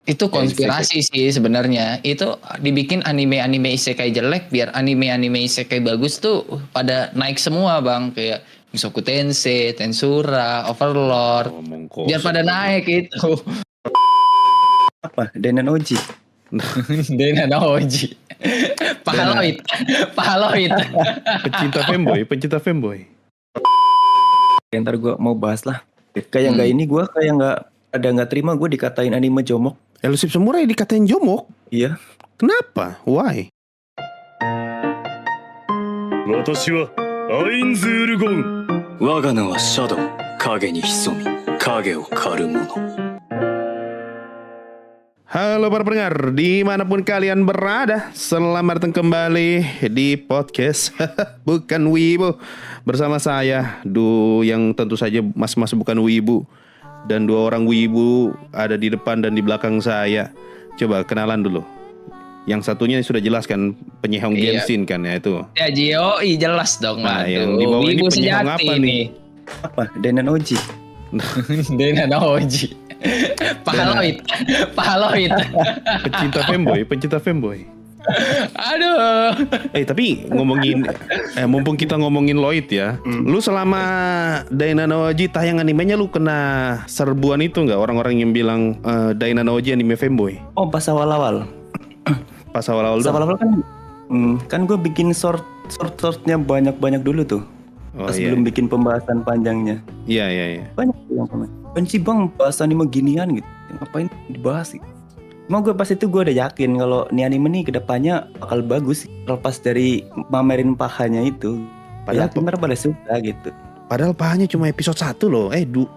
Itu konspirasi sih sebenarnya. Itu dibikin anime-anime isekai jelek biar anime-anime isekai bagus tuh pada naik semua, Bang. Kayak Mushoku Tensei, Tensura, Overlord. Biar pada naik itu. Apa? Denan Oji. Denan Oji. Pahaloid. Pencinta fanboy. Ntar gue mau bahas lah. Kayak nggak ini gue kayak nggak terima gue dikatain anime jomok. Elusive Samurai dikatain jomok? Iya. Kenapa? Why? Watashi wa Ainzuru Gon. Waga no wa shadow, kage ni hisomi, kage o karu mono. Halo para pendengar, dimanapun kalian berada, selamat datang kembali di podcast Bukan Wibu. Bersama saya, yang tentu saja mas-mas bukan wibu. Dan dua orang wibu ada di depan dan di belakang saya. Coba kenalan dulu. Yang satunya sudah jelas kan, penyihong Genshin kan ya itu. Ya Gio, jelas dong. Nah, yang di bawah ini penyihong apa nih? Apa? Denan Oji. Denan Oji. Pahaloid. Pencinta fanboy. Aduh. Tapi mumpung kita ngomongin Lloyd ya, lu selama Daina no Oji tayang animenya lu kena serbuan itu nggak, orang-orang yang bilang Daina no Oji anime fanboy? Oh, pas awal-awal. Pas awal-awal kan gue bikin shortnya banyak dulu tuh. Pas belum bikin pembahasan panjangnya. Iya. Banyak yang komen. Benci bang bahas anime ginian gitu. Ngapain dibahas gitu. Cuma gue pas itu gue udah yakin kalau nih anime nih kedepannya bakal bagus. Lepas dari mamerin pahanya itu. Padahal bener pada suka gitu. Padahal pahanya cuma episode 1 loh.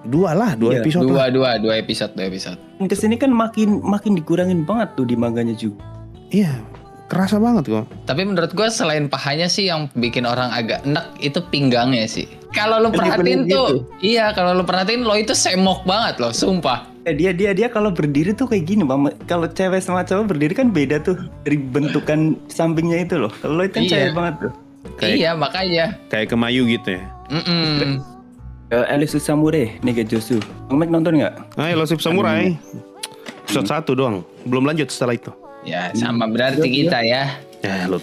Dua episode. Dua episode. Kesini kan makin dikurangin banget tuh di manganya juga. Iya, kerasa banget kok. Tapi menurut gue selain pahanya sih yang bikin orang agak enek itu pinggangnya sih. Kalau lu perhatiin tuh, kalau lu perhatiin lo itu semok banget loh, sumpah. Dia kalau berdiri tuh kayak gini, Bang. Kalau cewek sama cowok berdiri kan beda tuh dari bentukan sampingnya itu loh. Kalau itu kan cewek banget tuh. Makanya. Kayak Kemayu gitu ya. Elusive Samurai, Negejosu. Bang Mike nonton nggak? Elusive Samurai. Episode 1 doang. Belum lanjut setelah itu. Ya sama berarti kita ya. Ya lu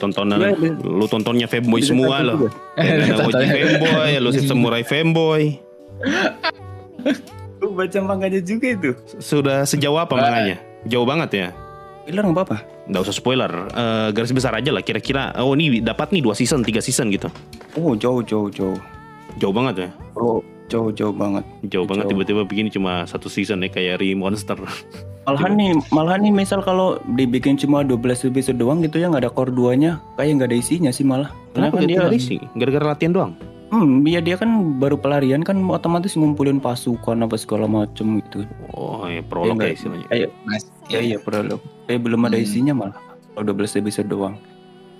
tontonnya fanboy semua lo. Oji fanboy, Elusive Samurai fanboy. Gue baca manganya juga itu. Sudah sejauh apa manganya? Jauh banget ya? Spoiler nggak apa-apa? Nggak usah spoiler, garis besar aja lah kira-kira. Oh ini dapat nih 2 season, 3 season gitu. Oh jauh. Jauh banget ya? Oh jauh banget. Jauh banget tiba-tiba begini cuma 1 season ya kayak Monster. Malahan nih misal kalau dibikin cuma 12 episode doang gitu ya, nggak ada core 2-nya, kayak nggak ada isinya sih malah. Kenapa kan dia ada isi? Gara-gara latihan doang? Dia kan baru pelarian kan otomatis ngumpulin pasukan apa segala macem gitu. Oh ya prolog ya istilahnya. Iya prolog. Belum ada isinya malah. Kalau 12 episode doang.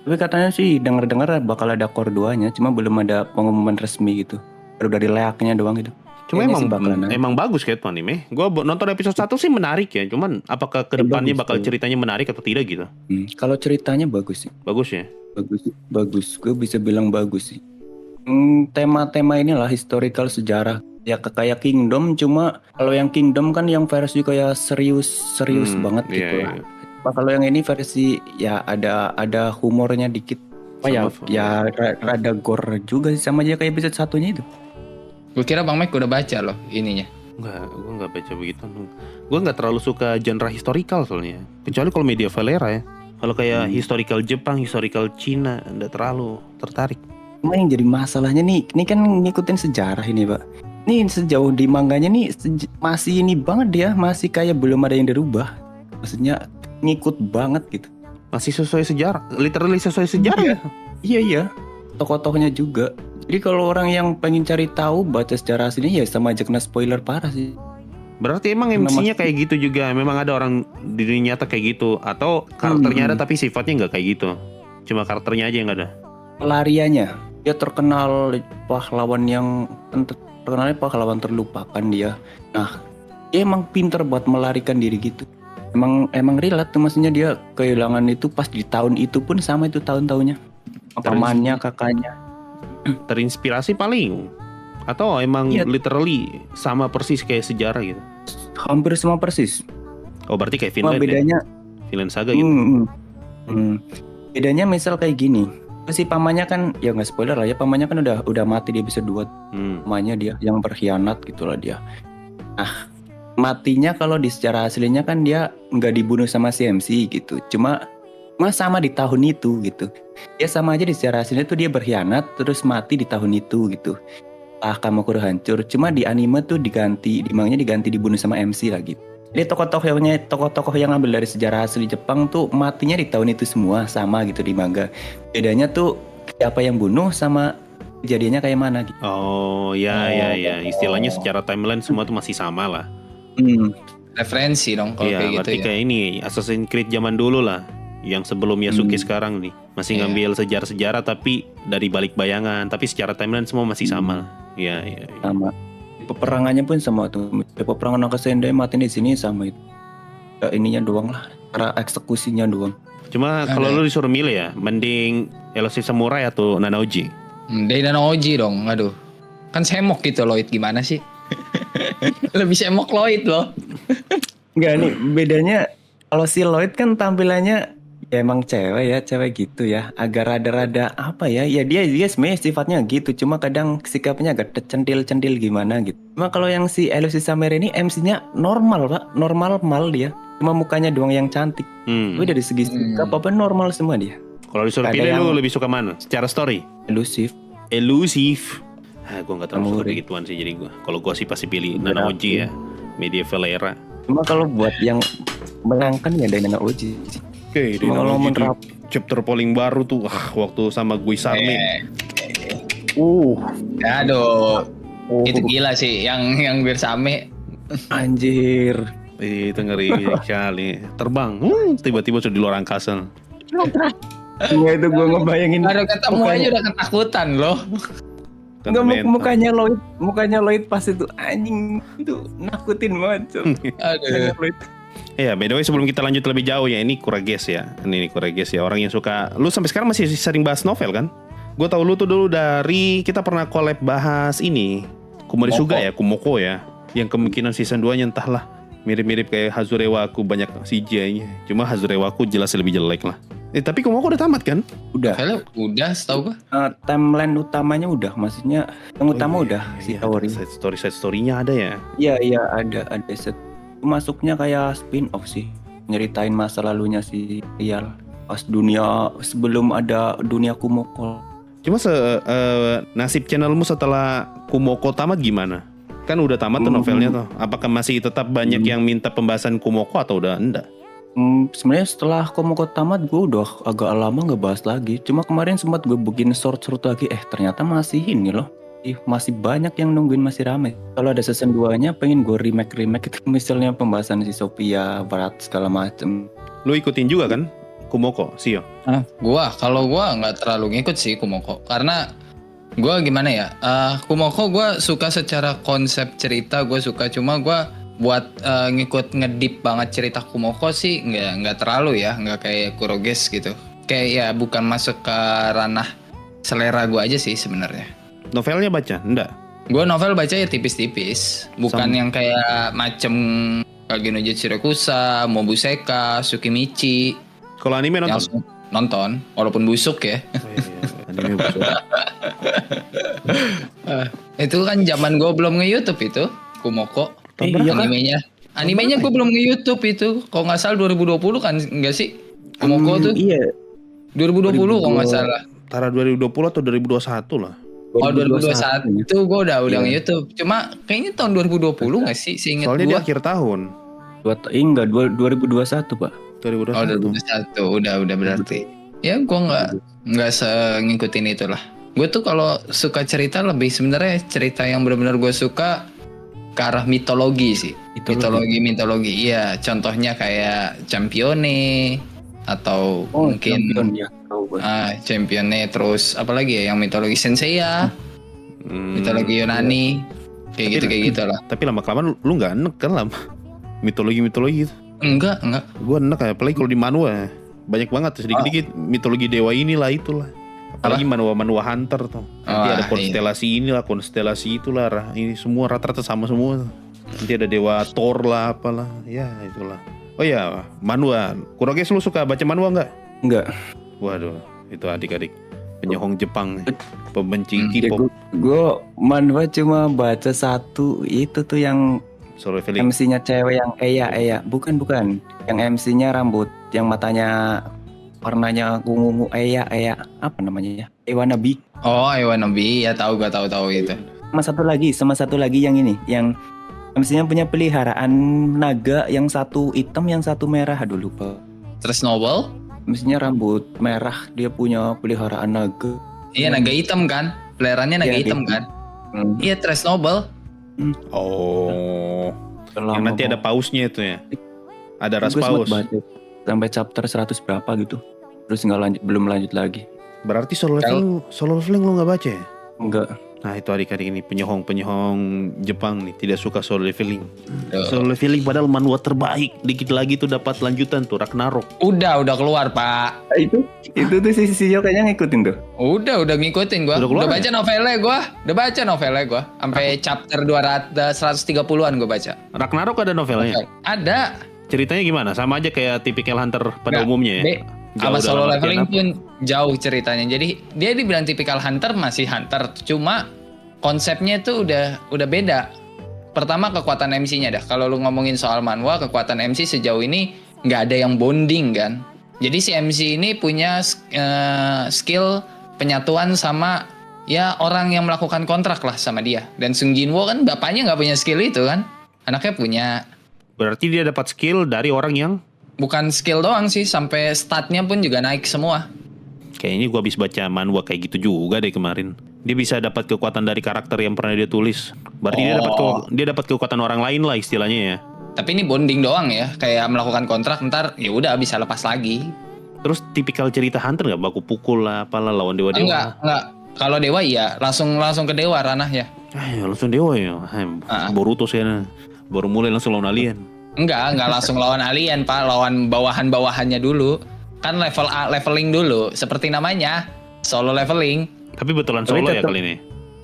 Tapi katanya sih dengar bakal ada core 2-nya, cuma belum ada pengumuman resmi gitu. Baru dari leaknya doang gitu. Cuma emang bagus kayak tuh anime. Gue nonton episode 1 sih menarik ya. Cuman apakah kedepannya bakal ceritanya menarik atau tidak gitu? Kalau ceritanya bagus sih. Bagus ya? Bagus. Gue bisa bilang bagus sih. Tema-tema inilah historical sejarah. Ya kayak Kingdom, cuma kalau yang Kingdom kan yang versi kayak serius banget gitu lah. Kalau yang ini versi ya ada humornya dikit. Ya rada gore juga sih, sama aja kayak episode 1-nya itu. Gue kira Bang Mike udah baca loh ininya. Enggak, gue gak baca begitu. Gue gak terlalu suka genre historical soalnya. Kecuali kalau medieval era ya. Kalau kayak historical Jepang, historical Cina, gak terlalu tertarik. Cuma yang jadi masalahnya nih, ini kan ngikutin sejarah ini Pak. Nih sejauh di manganya nih masih ini banget dia, masih kayak belum ada yang dirubah. Maksudnya ngikut banget gitu. Masih sesuai sejarah, literally sesuai sejarah ya? Iya, tokoh-tokohnya juga. Jadi kalau orang yang pengen cari tahu baca sejarah aslinya ya sama aja kena spoiler parah sih. Berarti emang MC-nya kayak gitu juga. Memang ada orang di dunia nyata kayak gitu. Atau karakternya ada tapi sifatnya gak kayak gitu. Cuma karakternya aja yang gak ada. Pelariannya, dia terkenalnya pahlawan terlupakan dia. Nah, dia emang pinter buat melarikan diri gitu. Emang relate tuh, maksudnya dia kehilangan itu pas di tahun itu pun sama itu tahun-tahunnya. Pamannya, kakaknya. Terinspirasi paling atau emang literally sama persis kayak sejarah gitu? Hampir sama persis. Oh berarti kayak Cuma Finland bedanya Finland Saga gitu. bedanya misal kayak gini. Si pamannya kan ya nggak spoiler lah ya, pamannya kan udah mati di episode 2. Pamannya dia yang berkhianat gitulah dia. Nah, matinya kalau di secara aslinya kan dia nggak dibunuh sama si MC gitu. Cuma sama di tahun itu gitu. Ya sama aja di secara aslinya tuh dia berkhianat terus mati di tahun itu gitu. Kamakura hancur. Cuma di anime tuh di manganya diganti dibunuh sama MC lagi. Jadi tokoh-tokoh yang ambil dari sejarah asli Jepang tuh matinya di tahun itu semua sama gitu di manga. Bedanya tuh siapa yang bunuh sama kejadiannya kayak mana gitu. Oh ya. Istilahnya secara timeline semua tuh masih sama lah. Referensi dong kalau Iya, kayak gitu berarti ya. kayak ini Assassin's Creed zaman dulu lah. Yang sebelum Yasuke sekarang nih. Masih ngambil sejarah-sejarah tapi dari balik bayangan. Tapi secara timeline semua masih sama. Iya. Sama. Peperangannya pun sama tuh. Peperangan Naga Sendai mati di sini sama itu. Ya, ininya doang lah. Cara eksekusinya doang. Cuma kalau lu disuruh milih ya, mending Elusive Samurai atau Nanaoji? Dari Nanaoji dong, aduh. Kan semok gitu Lloyd, gimana sih? Lebih semok Lloyd loh. Enggak nih, bedanya kalau si Lloyd kan tampilannya ya emang cewek gitu ya. Agak rada-rada apa ya? Ya dia sebenarnya sifatnya gitu, cuma kadang sikapnya agak centil-centil gimana gitu. Cuma kalau yang si Elusive Samurai ini MC-nya normal, Pak. Normal dia. Cuma mukanya doang yang cantik. Tapi dari segi sikap apa normal semua dia. Kalau disuruh Ada pilih yang- lu lebih suka mana? Secara story? Elusive. Elusive. Gue gak terlalu suka Samurai. begituan sih jadi gue. Kalau gue sih pasti pilih Nanaoji ya. Medieval era. Cuma kalau buat yang menangkan ya dari Nanaoji. Oke, di Kalau Nanaoji tuh menerap- chapter paling baru tuh waktu sama Guisarme. Aduh. Itu gila sih yang bersame. Anjir. Itu ngeri sekali. Terbang, tiba-tiba sudah di luar angkasa. Cuma itu gue ngebayangin. Baru ketemu aja udah ketakutan loh. Kena Enggak, mental. mukanya Lloyd pas itu anjing itu nakutin banget. Cok. Aduh. Lloyd. Ya, by the way sebelum kita lanjut lebih jauh ya, ini Kurages ya. Ini Kurages ya, orang yang suka. Lu sampai sekarang masih sering bahas novel kan? Gue tahu lu tuh dulu dari kita pernah collab bahas ini Kumorisuga ya, Kumoko ya. Yang kemungkinan season 2-nya entahlah mirip-mirip kayak Hazurewaku, banyak CGI-nya. Cuma Hazurewaku jelas lebih jelek lah. Tapi Kumoko udah tamat kan? Udah. Kalau udah setahu gua. Timeline utamanya udah, maksudnya yang utama udah si Kaori. Side story-nya ada ya. Iya ada set. Masuknya kayak spin off sih, nyeritain masa lalunya si Real pas dunia sebelum ada dunia Kumoko. Cuma nasib channelmu setelah Kumoko tamat gimana? Kan udah tamat tuh novelnya tuh. Apakah masih tetap banyak yang minta pembahasan Kumoko atau udah enggak? Sebenarnya setelah Kumoko tamat gue udah agak lama nggak bahas lagi. Cuma kemarin sempat gue bikin short lagi. Ternyata masih ini loh. Masih banyak yang nungguin, masih rame. Kalau ada season 2-nya pengen gue remake itu misalnya pembahasan si Sophia, Barat segala macem. Lu ikutin juga kan Kumoko, Sio? Kalau gua nggak terlalu ngikut sih Kumoko karena gua gimana ya? Kumoko gua suka secara konsep cerita gua suka, cuma gua buat ngikut ngedip banget cerita Kumoko sih nggak terlalu ya, nggak kayak Kuroges gitu. Kayak ya bukan masuk ke ranah selera gua aja sih sebenarnya. Novelnya baca? Enggak. Gua novel baca ya tipis-tipis, bukan yang kayak macem Kage no Jitsurokusa, Mobuseka, Tsukimichi. Kalau anime nonton? Langsung nonton, walaupun busuk ya. Anime busuk. Itu kan zaman gue belum nge-YouTube itu, Kumoko. Iya kan? Animenya gue belum nge-YouTube itu. Kalau nggak salah 2020 kan enggak sih? Kumoko tuh Iya. 2020 kalau nggak salah. Antara 2020 atau 2021 lah. Oh 2021 itu gue udah Iya. nge-YouTube. Cuma kayaknya tahun 2020 nggak sih? Seinget Soalnya gue. dia akhir tahun. 2021 Pak. 2021. Oh 2021 udah berarti. Ya gue nggak ngikutin itulah. Gue tuh kalau suka cerita lebih sebenarnya cerita yang benar-benar gue suka ke arah mitologi sih. Mitologi. Iya, contohnya kayak Champione atau mungkin Champion, ya. Tahu gue. Champione, terus apalagi ya yang mitologi Senseiya, mitologi Yunani, kayak gitu lah. Tapi lama-kelamaan lu nggak enek kan lama. Mitologi itu. Enggak. Gue enek ya, apalagi kalau di manhwa banyak banget sedikit-sedikit mitologi dewa inilah itulah. Apalagi manhwa Hunter tuh. Nanti ada konstelasi inilah, konstelasi itulah. Ini semua rata-rata sama semua. Nanti ada dewa Thor lah apalah. Ya itulah. Oh ya, manhwa. Kuroges lu suka baca manhwa nggak? Enggak. Waduh, itu adik-adik penyohong Jepang, pembenci Ya, K-pop. gue manhwa cuma baca satu itu tuh yang Solo Leveling. MC-nya cewek yang Eya. Bukan. Yang MC-nya rambut, yang matanya warnanya ungu Eya. Apa namanya ya? Iwanabi. Oh, I wanna be. Ya tahu itu. Sama satu lagi yang ini, yang MC-nya punya peliharaan naga, yang satu hitam, yang satu merah. Aduh lupa. Terus Noble? MC-nya rambut merah, dia punya peliharaan naga. Iya, naga hitam kan? Pelerannya naga Iya, hitam gitu. kan? Hmm. Iya, Tres Noble. Oh, Lama yang nanti ada banget. pausnya itu ya. Ada ras Gue paus. sempet baca sampai chapter 100 berapa gitu. Terus belum lanjut lagi. Berarti Solo Leveling lu nggak baca ya? Enggak. Nah itu adik-adik ini penyohong Jepang nih tidak suka Solo Leveling. Tuh. Solo Leveling padahal manhwa terbaik. Dikit lagi tuh dapat lanjutan tuh Ragnarok. Udah keluar, Pak. Itu tuh si Jo kayaknya ngikutin tuh. Udah ngikutin gua. Udah keluar Udah baca novelnya gua. Sampai chapter 130-an gua baca. Ragnarok ada novelnya. Ada. Ceritanya gimana? Sama aja kayak tipikal Hunter pada Nggak, umumnya ya. Jauh Sama dalam Solo artian Leveling apa? pun jauh ceritanya. Jadi dia dibilang tipikal hunter, masih hunter, cuma konsepnya itu udah beda. Pertama kekuatan MC-nya dah. Kalau lu ngomongin soal manhwa, kekuatan MC sejauh ini nggak ada yang bonding kan. Jadi si MC ini punya skill penyatuan sama ya orang yang melakukan kontrak lah sama dia. Dan Sung Jinwoo kan bapaknya nggak punya skill itu kan. Anaknya punya. Berarti dia dapat skill dari orang yang Bukan skill doang sih, sampai statnya pun juga naik semua. kayaknya gua habis baca manhwa kayak gitu juga deh kemarin. Dia bisa dapat kekuatan dari karakter yang pernah dia tulis. Berarti dia dapat kekuatan orang lain lah istilahnya ya. Tapi ini bonding doang ya, kayak melakukan kontrak ntar ya udah bisa lepas lagi. Terus tipikal cerita Hunter nggak baku pukul lah, apalah lawan dewa-dewa. Enggak. Kalau dewa iya, langsung ke dewa ranahnya. Ya langsung dewa ya. Boruto saya baru mulai langsung lawan alien. Enggak langsung lawan alien, Pak, lawan bawahan-bawahannya dulu. Kan leveling dulu, seperti namanya, solo leveling. Tapi betulan solo ya kali ini.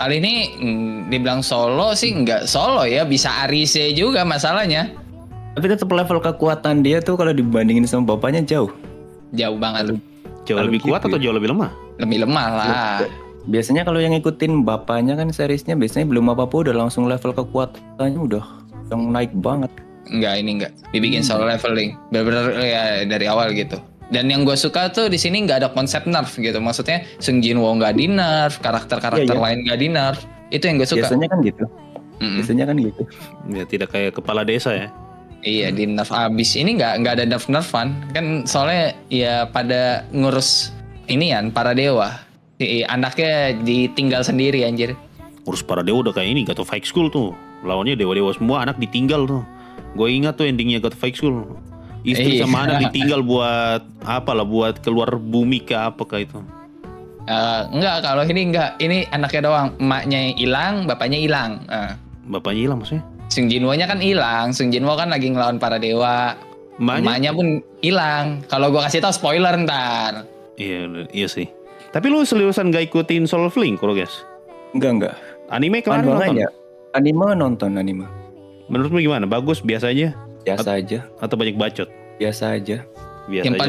Kali ini dibilang solo sih enggak solo ya, bisa Arise juga masalahnya. Tapi tetap level kekuatan dia tuh kalau dibandingin sama bapaknya jauh. Jauh banget. Jauh Kalau lebih kuat gitu atau jauh lebih lemah? Lebih lemah lah. Biasanya kalau yang ngikutin bapaknya kan seriesnya biasanya belum apa-apa udah langsung level kekuatannya udah yang naik banget. Enggak dibikin solo leveling. Bener-bener ya dari awal gitu. Dan yang gue suka tuh di sini nggak ada konsep nerf gitu. Maksudnya Sung Jinwoo nggak di nerf, karakter-karakter Iya. lain nggak di nerf. Itu yang gue suka. Biasanya kan gitu. Biasanya kan gitu. Ya tidak kayak kepala desa ya. Iya di nerf abis. Ini nggak ada nerf-nerfan. Kan soalnya ya pada ngurus inian para dewa. Anaknya ditinggal sendiri anjir. Urus para dewa udah kayak ini God of High School tuh. Lawannya dewa-dewa semua, anak ditinggal tuh. Gue ingat tuh endingnya God of High School. Istri Iya. sama anak ditinggal buat apalah, buat keluar bumi ke apakah itu. Enggak, kalau ini enggak. Ini anaknya doang. Emaknya hilang, bapaknya hilang. Bapaknya hilang maksudnya? Sung Jinwoo-nya kan hilang. Sung Jinwoo kan lagi ngelawan para dewa. Emaknya pun hilang. Kalau gua kasih tau spoiler ntar. Iya sih. Tapi lu seriusan gak ikutin Solo Leveling, guys? Enggak. Anime kemarin nonton? Ya. Anime. Menurutmu gimana? Bagus, biasa aja? Biasa aja. Atau banyak bacot? Biasa aja. Biasa Yang aja.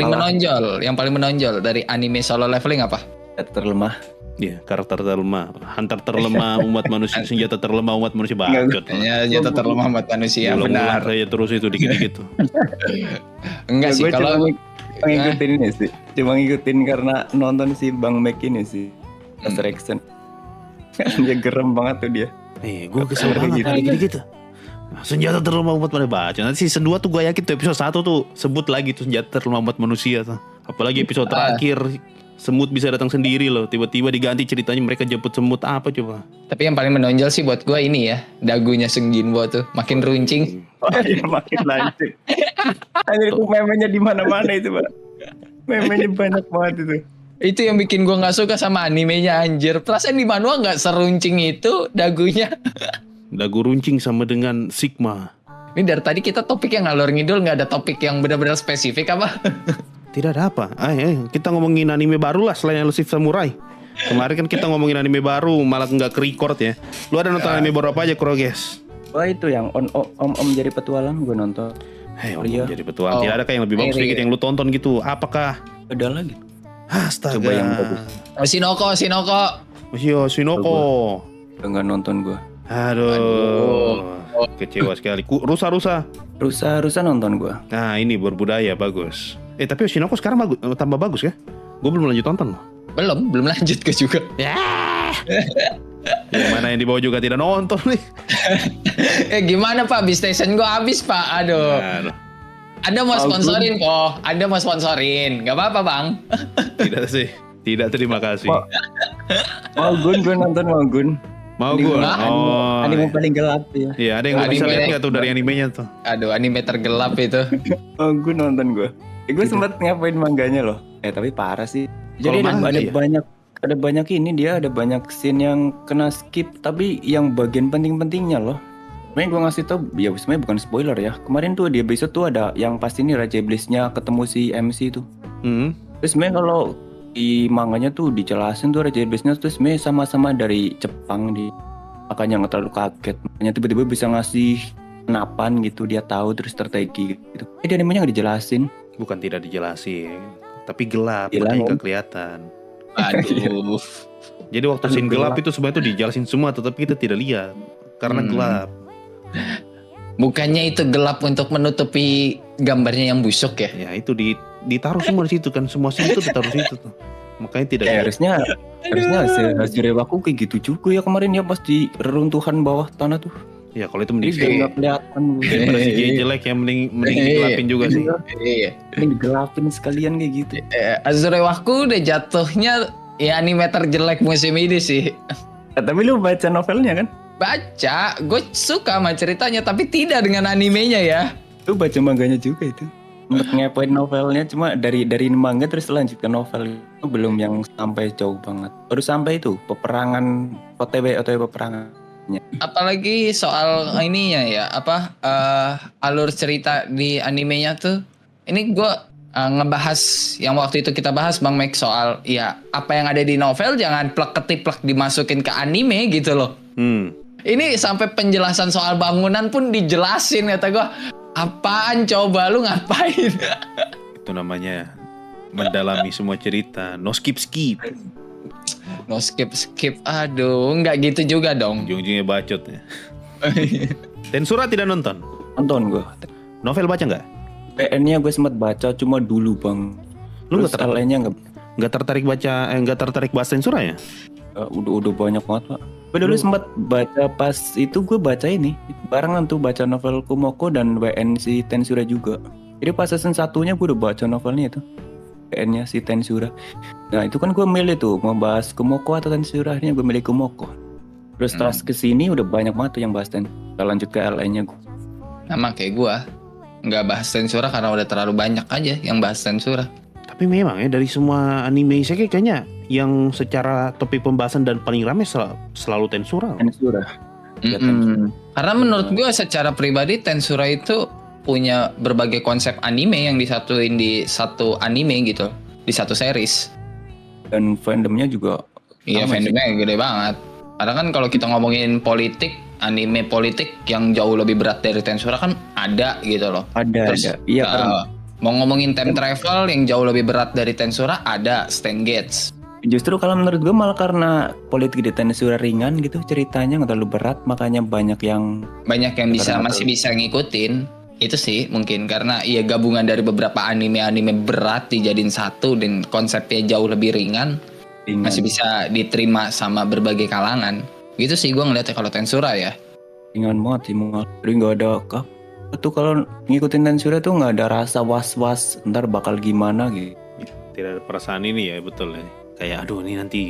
paling menonjol dari anime Solo Leveling apa? Terlemah. Iya, karakter terlemah, hunter terlemah, umat manusia, senjata terlemah, umat manusia bacot. Ya, jatuh terlemah buat manusia, benar. Saya terus itu dikit-dikit tuh. Enggak sih, Gue kalau cuma ngikutin ini sih. Cuma ngikutin karena nonton si Bang Mac ini sih. Resurrection. Dia gerem banget tuh dia. Gue kesel banget gitu. Senjata terlemah umat manusia baca. Nanti season 2 tuh gue yakin tuh episode 1 tuh sebut lagi tuh senjata terlemah umat manusia tuh. Apalagi episode terakhir semut bisa datang sendiri loh. Tiba-tiba diganti ceritanya mereka jemput semut apa coba. tapi yang paling menonjol sih buat gue ini ya, dagunya Sung Jinwoo tuh makin runcing. Dia makin lanjut. Anjir itu memenya di mana-mana itu, Pak. Memenya banyak banget itu. Itu yang bikin gue nggak suka sama animenya anjir. Perasaan di manhwa nggak seruncing itu dagunya. Dagu runcing sama dengan Sigma. Ini dari tadi kita topik yang ngalor ngidul, nggak ada topik yang benar-benar spesifik apa? Tidak ada apa. Kita ngomongin anime baru lah selain Elusive Samurai. Kemarin kan kita ngomongin anime baru, malah nggak ke-record ya. Lu ada nonton anime baru apa aja, Kroges? Wah itu yang om jadi petualang gue nonton. Hei, Iya. jadi petualang. Oh. Tidak ada yang lebih bagus Iya. sedikit yang lu tonton gitu? Apakah? Ada lagi. Astaga. Coba yang bagus. Sinoko. Yo, Shinoko. Enggak nonton gua. Aduh. Kecewa sekali. Rusa. Rusa nonton gua. Nah, ini berbudaya bagus. Tapi Shinoko sekarang tambah bagus ya? Gue belum lanjut tonton loh. Belum lanjut ke juga. Ya. Yang mana yang di bawah juga tidak nonton nih. Gimana Pak? Station gua habis Pak. Aduh. Aduh. Anda mau sponsorin kok. Anda mau sponsorin. Gak apa-apa Bang. Tidak sih. Tidak, terima kasih. Mau gue nonton mau Gun. Mau gue. Oh. Anime paling gelap ya. Iya, ada yang bisa Anime. lihat nggak tuh dari animenya tuh? Aduh, anime tergelap itu. Oh, gue nonton gue. Gue sempat ngapain mangganya loh. Tapi parah sih. Jadi Kalau manga, iya. ada banyak ini dia ada banyak scene yang kena skip tapi yang bagian penting-pentingnya loh. Sebenarnya gue ngasih tau, ya sebenarnya bukan spoiler ya. Kemarin tuh di episode tuh ada yang pasti ini Raja Iblisnya ketemu si MC tuh. Terus sebenarnya kalau di manganya tuh dijelasin tuh Raja Iblisnya tuh sebenarnya sama-sama dari Jepang makanya nggak terlalu kaget. Makanya tiba-tiba bisa ngasih kenapan gitu, dia tahu terus strategi gitu. Di animenya nggak dijelasin. Bukan tidak dijelasin, tapi gelap, Hilang, makanya Om. nggak kelihatan. Aduh. Jadi waktu scene gelap itu sebenarnya tuh dijelasin semua, tetapi kita tidak lihat karena gelap. Bukannya itu gelap untuk menutupi gambarnya yang busuk ya? Ya itu ditaruh semua di situ kan, semua scene itu ditaruh di situ tuh. Makanya tidak. Harusnya hasil rewaku kayak gitu juga ya kemarin ya pas di reruntuhan bawah tanah tuh. Ya kalau itu Jadi mending kayak nggak kelihatan. daripada CGI jelek ya mending digelapin juga sih. Iya. Ini digelapin sekalian kayak gitu. Azurewaku udah jatuhnya ya anime terjelek musim ini sih. Tapi lu baca novelnya kan? Baca, gue suka sama ceritanya tapi tidak dengan animenya ya. Lu baca manganya juga itu. Untuk ngepoin novelnya cuma dari manga terus lanjut ke novel itu belum yang sampai jauh banget. Baru sampai itu peperangan OTW peperangan. Apalagi soal ininya ya, alur cerita di animenya tuh. Ini gue ngebahas yang waktu itu kita bahas Bang Max soal ya apa yang ada di novel jangan plek-ketiplek dimasukin ke anime gitu loh. Ini sampai penjelasan soal bangunan pun dijelasin kata gue. Apaan coba lu ngapain? Itu namanya mendalami semua cerita, no skip. No skip. Aduh, nggak gitu juga dong. Ujung-ujungnya bacot ya. Tensura tidak nonton. Nonton gue. Novel baca nggak? PN-nya gue sempat baca cuma dulu bang. Lu Terus LN-nya nggak tertarik bahas Tensura ya? udah banyak banget pak. Gue dulu sempat baca pas itu gue baca ini barengan tuh baca novel Kumoko dan WN si Tensura juga. Jadi pas season satunya gue udah baca novelnya itu WN-nya si Tensura. Nah itu kan gue milih tuh mau bahas Kumoko atau Tensura, akhirnya gue milih Kumoko. Terus setelah kesini udah banyak banget tuh yang bahas Tensura. Kita lanjut ke LN-nya gue. Sama kayak gue nggak bahas Tensura karena udah terlalu banyak aja yang bahas Tensura. Tapi memang ya dari semua anime isekai kayaknya yang secara topik pembahasan dan paling ramai selalu Tensura. Tensura. Karena menurut gue secara pribadi Tensura itu punya berbagai konsep anime yang disatuin di satu anime gitu, di satu series. Dan fandomnya juga. Iya, fandomnya gede banget. Karena kan kalau kita ngomongin politik, anime politik yang jauh lebih berat dari Tensura kan ada gitu loh. Ada. Iya karena mau ngomongin time travel yang jauh lebih berat dari Tensura ada Steins Gate. justru kalau menurut gue malah karena politik di Tensura ringan gitu ceritanya nggak terlalu berat makanya banyak yang masih bisa ngikutin. Itu sih mungkin karena ya gabungan dari beberapa anime berat dijadiin satu dan konsepnya jauh lebih ringan. Masih bisa diterima sama berbagai kalangan. Gitu sih gue ngeliatnya kalau Tensura ya. Ringan banget sih, jadi nggak ada tuh kalau ngikutin Tensura tuh nggak ada rasa was-was ntar bakal gimana gitu. Tidak ada perasaan ini ya, betul ya. Kayak aduh ini nanti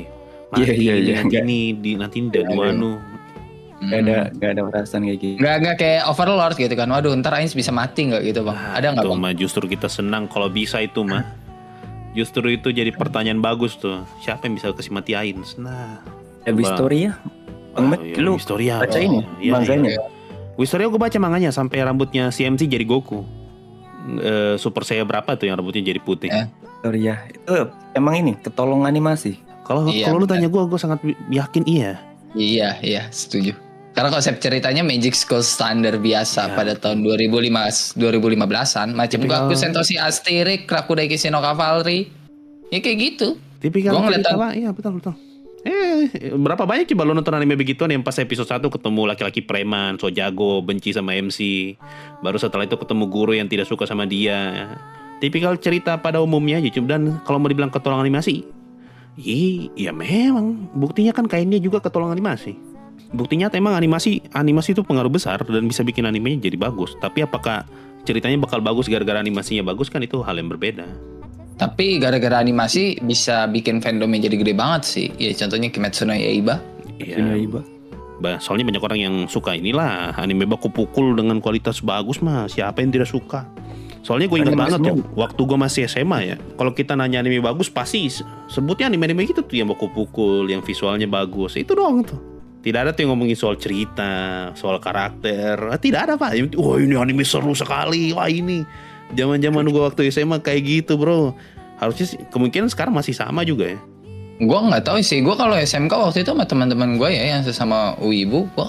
Iya. nanti udah duanu. Nggak ada perasaan kayak gitu. Nggak kayak Overlord gitu kan. Waduh ntar Ains bisa mati nggak gitu bang? Ada nggak Tuh bang? mah justru kita senang kalau bisa itu mah. Justru itu jadi pertanyaan bagus tuh. Siapa yang bisa kasih mati Ains? Nah, Wistoria, Bang Matt, lu Wistoria baca ini manganya? Wistoria gue baca manganya sampai rambutnya CMC jadi Goku. Super Saiyan berapa tuh yang rambutnya jadi putih? Wistoria itu emang ini ketolong animasi. Kalau Iya, lu tanya gue sangat yakin iya. Iya setuju. Karena konsep ceritanya Magic School standar biasa pada tahun 2015-an. Macam Gaku Sentoshi Asterix, Rakudai Kishino Cavalry. Ya kayak gitu. Tipikal Gua ngeliat cerita lah, iya betul. Berapa banyak coba lo nonton anime begituan yang pas episode 1 ketemu laki-laki preman, so jago, benci sama MC. Baru setelah itu ketemu guru yang tidak suka sama dia. Tipikal cerita pada umumnya aja. Dan kalau mau dibilang ketolong animasi, iya memang. Buktinya kan kainnya juga ketolong animasi. Buktinya emang animasi itu pengaruh besar dan bisa bikin animenya jadi bagus. Tapi apakah ceritanya bakal bagus gara-gara animasinya bagus, kan itu hal yang berbeda. Tapi gara-gara animasi bisa bikin fandomnya jadi gede banget sih. Ya contohnya Kimetsu no Yaiba. Iya. Soalnya banyak orang yang suka inilah anime baku pukul dengan kualitas bagus mah. Siapa yang tidak suka? Soalnya gue ingat banget tuh waktu gue masih SMA ya. Kalau kita nanya anime bagus pasti sebutnya anime-anime gitu tuh yang baku pukul, yang visualnya bagus. Itu doang tuh. Tidak ada tuh yang ngomongin soal cerita, soal karakter. Tidak ada Pak. Wah ini anime seru sekali. Wah ini zaman-zaman gue waktu SMA kayak gitu bro. Harusnya sih, kemungkinan sekarang masih sama juga ya. Gue nggak tahu sih. Gue kalau SMK waktu itu sama teman-teman gue ya yang sesama wibu, gue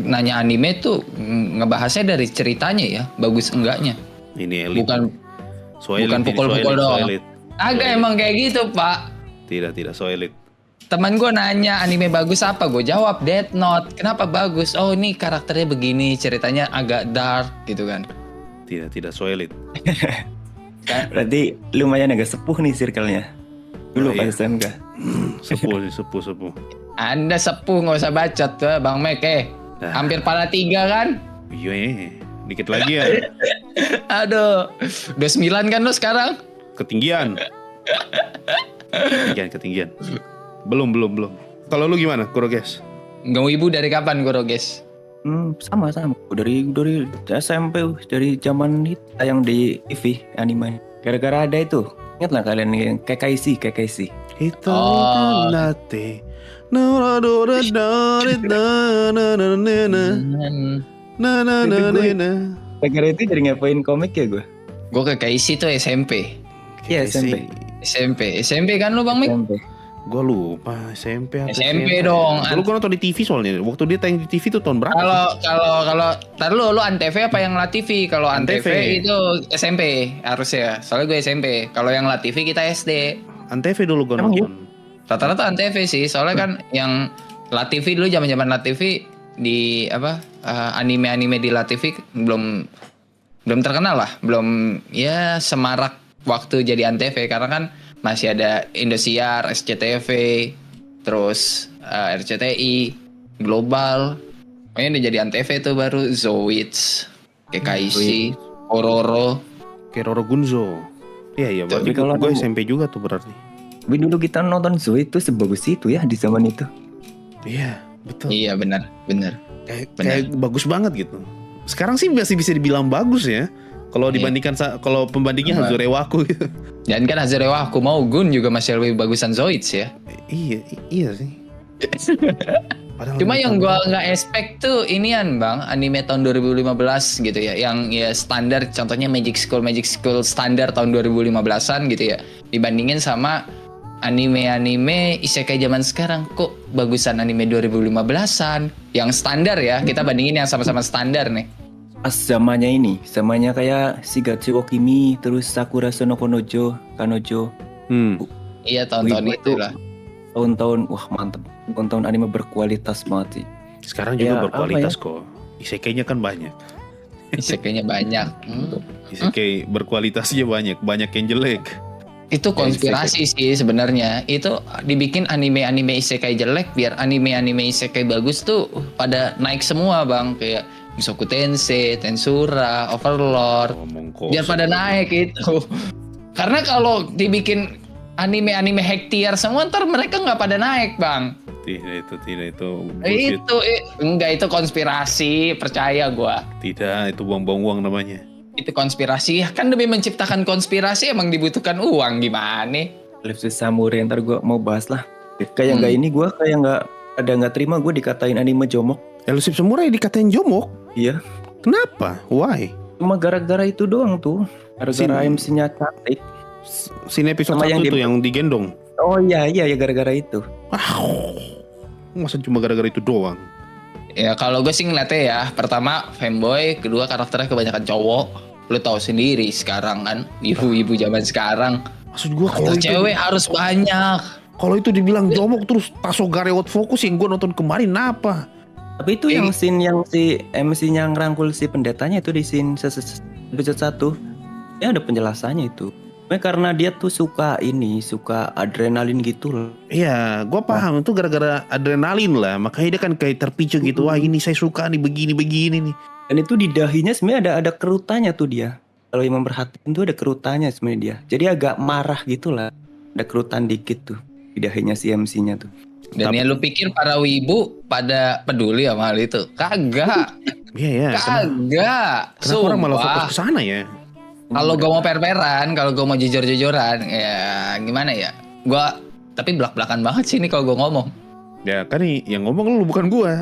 nanya anime tuh ngebahasnya dari ceritanya ya, bagus enggaknya. Ini elit. Bukan pukul-pukul doang. Agak emang kayak gitu Pak. Tidak so elit. Teman gue nanya anime bagus apa, gue jawab Death Note. Kenapa bagus? Oh ini karakternya begini, ceritanya agak dark gitu kan. Tidak so elit. Berarti lumayan agak sepuh nih circle-nya. Dulu pas SMK. Sepuh. Anda sepuh nggak usah bacot tuh Bang Meke. Hampir pala 3 kan? Iya, dikit lagi ya. Aduh, 29 kan lo sekarang? Ketinggian. Belum. Kalau lu gimana, Kuroges? Nggak wibu dari kapan Kuroges? Sama. Dari SMP, dari zaman itu tayang di TV anime. Gara-gara ada itu. Ingat lah kalian yang Kekaishi. Itu nate. Gara-gara itu jadi ngapain komik ya gue? Gue Kekaishi tuh SMP. Iya SMP kan lu Bang Mik? SMP. Gue lupa SMP dong. Dulu gue nonton di TV soalnya. Waktu dia tayang di TV tuh tahun berapa? Kalau tar lu Antv apa yang La TV? Kalau Antv itu SMP harusnya. Soalnya gue SMP. Kalau yang La TV kita SD. Antv dulu gue nonton. Rata-rata Antv sih. Soalnya kan yang La TV dulu zaman-zaman La TV di anime-anime di La TV belum terkenal lah. Belum ya semarak waktu jadi Antv karena kan masih ada Indosiar, SCTV, terus RCTI, Global. Pokoknya udah jadi Antv tuh baru Zoids, Kekaishi, Ororo. Gunzo. Iya, berarti gue SMP juga tuh berarti. Tapi dulu kita nonton Zoid tuh sebagus itu ya di zaman itu. Iya, betul. Iya benar. Kayak bagus banget gitu. Sekarang sih masih bisa dibilang bagus ya. Kalau dibandingkan kalau pembandingnya Hazurewaku gitu. Dan kan Hazurewaku mau Gun juga masih lebih bagusan Zoids ya. Iya sih. Cuma yang gua nggak expect tuh inian Bang, anime tahun 2015 gitu ya, yang ya standar contohnya Magic School standar tahun 2015-an gitu ya. Dibandingin sama anime isekai zaman sekarang, kok bagusan anime 2015-an yang standar ya. Kita bandingin yang sama-sama standar nih. Pas zamannya kayak Shigatsu wo Kimi, terus Sakura no Kanojo. Iya tahun-tahun itu lah. Tahun-tahun wah mantep. Tahun-tahun anime berkualitas banget sih. Sekarang juga berkualitas kok. Isekainya kan banyak. Isekainya banyak. Isekai berkualitasnya banyak yang jelek. Itu konspirasi sih sebenarnya. Itu dibikin anime isekai jelek biar anime isekai bagus tuh pada naik semua Bang, kayak Mushoku Tensei, Tensura, Overlord. Biar pada naik itu. Karena kalau dibikin anime hektiar semua ntar mereka nggak pada naik Bang. Tidak itu bullshit. Enggak, itu konspirasi, percaya gua. Tidak, itu buang-buang uang namanya. Itu konspirasi, kan demi menciptakan konspirasi emang dibutuhkan uang, gimana? Live Samurai ntar gue mau bahas lah. Kayak gue kayak nggak terima gue dikatain anime jomok. Elusive Samurai dikatain jomok? Iya. Kenapa? Why? Cuma gara-gara itu doang tuh. Gara-gara MC-nya cantik. Scene episode 1 tuh yang digendong. Oh iya gara-gara itu. Masa cuma gara-gara itu doang? Ya kalau gue sih ngeliatnya ya, pertama fanboy, kedua karakternya kebanyakan cowok. Lu tahu sendiri sekarang kan, ibu-ibu zaman sekarang. Maksud gue kalau Karakter itu cewek harus banyak. kalau itu dibilang jomok terus Tasogare out fokus yang gue nonton kemarin apa? Tapi itu yang scene yang si MC-nya ngerangkul si pendetanya itu di scene episode 1. Ya ada penjelasannya itu. Karena dia tuh suka adrenalin gitu loh. Iya, gue paham itu gara-gara adrenalin lah. Makanya dia kan kayak terpicu gitu. Wah ini saya suka nih begini nih. Dan itu di dahinya sebenarnya ada kerutannya tuh dia. Kalau yang memperhatikan tuh ada kerutannya sebenarnya dia. Jadi agak marah gitu lah. Ada kerutan dikit tuh di dahinya si MC-nya tuh. Dan ya lu pikir para wibu pada peduli sama hal itu? Kagak. Iya. Kagak. Kenapa orang malah fokus ke sana ya? Kalau gue mau per-peran, kalau gue mau jujur-jujuran, ya gimana ya? Gue tapi belak-belakan banget sih ini kalau gue ngomong. Ya kan nih yang ngomong lu bukan gue.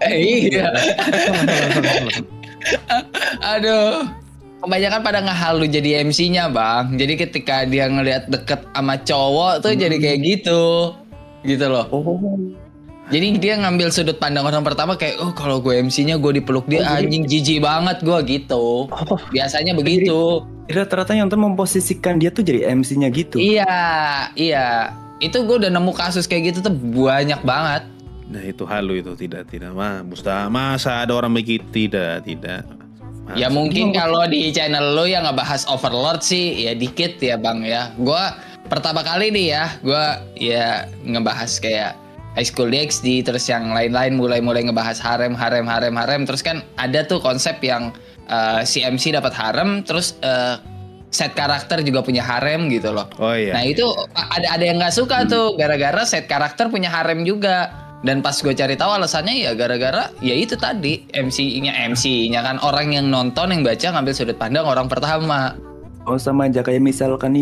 Iya. Aduh. Kebanyakan pada ngehalu jadi MC-nya bang. Jadi ketika dia ngelihat deket sama cowok tuh jadi kayak gitu. Gitu loh. Jadi dia ngambil sudut pandang orang pertama kayak, oh kalau gue MC-nya gue dipeluk dia anjing jijik banget gue gitu. Biasanya begitu. Jadi rata-rata yang nonton memposisikan dia tuh jadi MC-nya gitu. Iya. Itu gue udah nemu kasus kayak gitu tuh banyak banget. Nah itu halu itu tidak masa ada orang begitu tidak. Ya mungkin kalau di channel lo yang ngebahas Overlord sih ya dikit ya bang ya. Gue pertama kali nih ya, gue ya ngebahas kayak High School DxD terus yang lain-lain mulai ngebahas harem. Terus kan ada tuh konsep yang si MC dapat harem, terus set karakter juga punya harem gitu loh. Oh iya. Nah itu ada yang nggak suka tuh gara-gara set karakter punya harem juga. Dan pas gue cari tahu alasannya ya gara-gara ya itu tadi MC-nya kan orang yang nonton yang baca ngambil sudut pandang orang pertama. Oh sama aja kayak misalkan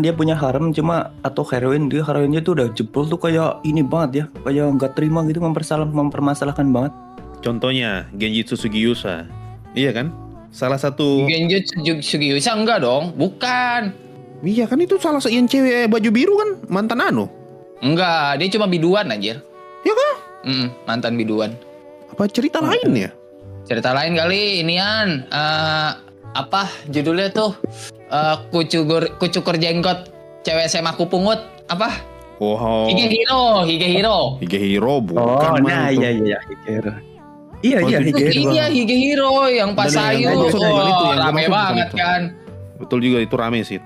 dia punya harem cuma atau heroinnya tuh udah jebol tuh kayak ini banget ya, kayak nggak terima gitu mempermasalahkan banget. Contohnya Genjutsu Sugiusa, iya kan? Salah satu. Genjutsu Sugiusa enggak dong, bukan. Iya kan itu salah satu yang cewek baju biru kan mantan Anu. Enggak, dia cuma biduan anjir. Ya kan? Mantan biduan. Apa cerita lain ya? Cerita lain kali inian. Apa judulnya tuh? Kucukur jenggot cewek SMA Kupungut. Apa? Oh. Higehiro. Higehiro bukan. Nah iya Higehiro. Iya Higehiro. Iya Higehiro yang pas sayu. Rame banget kan. Betul juga itu rame sih.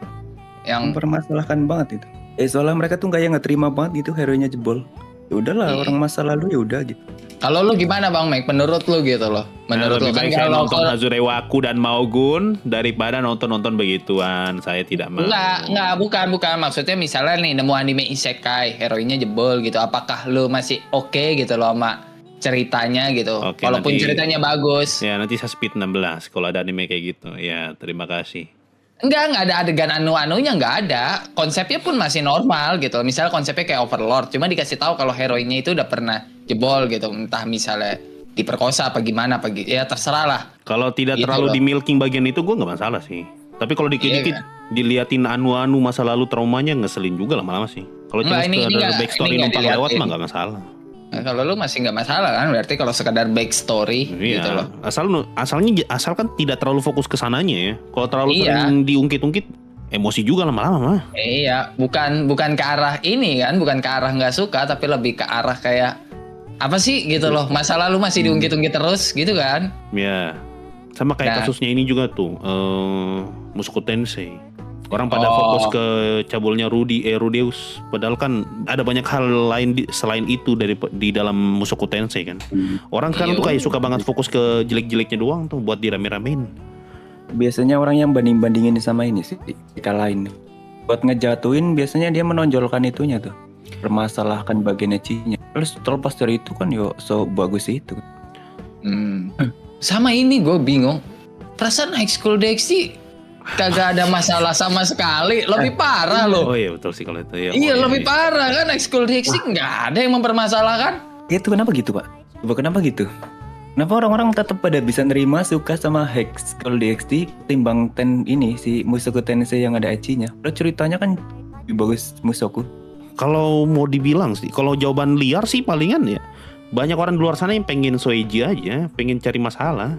Yang mempermasalahkan banget itu. Soalnya mereka tuh kayak nggak terima banget gitu heroinnya jebol. Ya udahlah orang masa lalu ya udah gitu. Kalau lu gimana Bang Mike? Menurut lu gitu loh. Menurut lu kan saya kalau nonton Hazurewaku dan Maogun daripada nonton begituan. Saya tidak mau. Enggak, bukan. Maksudnya misalnya nih nemu anime isekai, heroinnya jebol gitu. Apakah lu masih oke gitu loh sama ceritanya gitu? Oke, walaupun nanti, ceritanya bagus. Ya, nanti saya speed 16 kalau ada anime kayak gitu. Ya, terima kasih. Enggak ada adegan anu-anunya, enggak ada. Konsepnya pun masih normal gitu. Misalnya konsepnya kayak Overlord, cuma dikasih tahu kalau heroinnya itu udah pernah jebol gitu. Entah misalnya diperkosa apa gimana, ya terserah lah. Kalau tidak gitu terlalu loh. di milking bagian itu gue nggak masalah sih. Tapi kalau dikit-dikit diliatin anu-anu masa lalu traumanya ngeselin juga lama-lama sih. Kalau cuma sekedar backstory numpang lewat mah nggak masalah. Nah, kalau lu masih nggak masalah kan, berarti kalau sekadar backstory gitu loh. Asalkan tidak terlalu fokus ke sananya ya. Kalau terlalu sering diungkit-ungkit, emosi juga lama-lama mah. Iya, bukan ke arah ini kan, bukan ke arah nggak suka, tapi lebih ke arah kayak apa sih gitu loh. Masa lalu masih diungkit-ungkit terus gitu kan? Ya, sama kayak kasusnya ini juga tuh, Mushoku Tensei. Orang pada fokus ke cabulnya Rudeus, padahal kan ada banyak hal lain selain itu di dalam Mushoku Tensei kan. Orang sekarang tuh kayak suka banget fokus ke jelek-jeleknya doang tuh buat dirame-ramein. Biasanya orang yang banding-bandingin sama ini sih, lain. Buat ngejatuhin biasanya dia menonjolkan itunya tuh, permasalahkan bagian ecinya. Terus terlepas dari itu kan so bagus itu. Sama ini gue bingung. Perasaan High School DxD kagak ada masalah sama sekali, lebih parah loh. Oh iya betul sih kalau itu ya. Iya lebih parah kan, High School DxD nggak ada yang mempermasalahkan. Itu kenapa gitu Pak? Coba kenapa gitu? Kenapa orang-orang tetap pada bisa nerima suka sama High School DxD timbang si Mushoku Tensei yang ada ecchinya? Padahal ceritanya kan lebih bagus Mushoku. Kalau mau dibilang sih, kalau jawaban liar sih palingan ya banyak orang di luar sana yang pengen soeji aja, pengen cari masalah,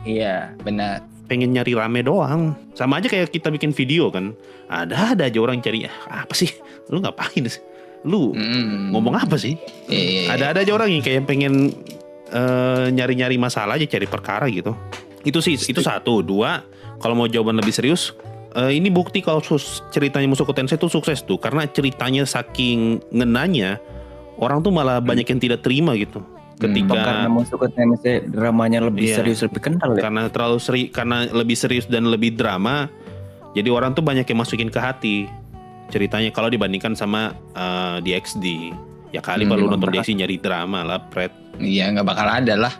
Iya, benar. pengen nyari rame doang. Sama aja kayak kita bikin video kan, ada aja orang cari apa sih, lu ngapain sih, lu ngomong apa sih? Iya. Ada aja orang yang kayak pengen nyari-nyari masalah aja, cari perkara gitu. Itu sih, itu satu. Dua, kalau mau jawaban lebih serius, ini bukti kalau ceritanya Mushoku Tensei itu sukses tuh, karena ceritanya saking ngenanya, orang tuh malah banyak yang tidak terima gitu. Ketika Karena Mushoku Tensei dramanya lebih Iya. serius, lebih kental ya. karena karena lebih serius dan lebih drama, jadi orang tuh banyak yang masukin ke hati ceritanya kalau dibandingkan sama DxD. Ya kali kalau lu nonton DxD nyari drama lah, Pret. Iya, nggak bakal ada lah.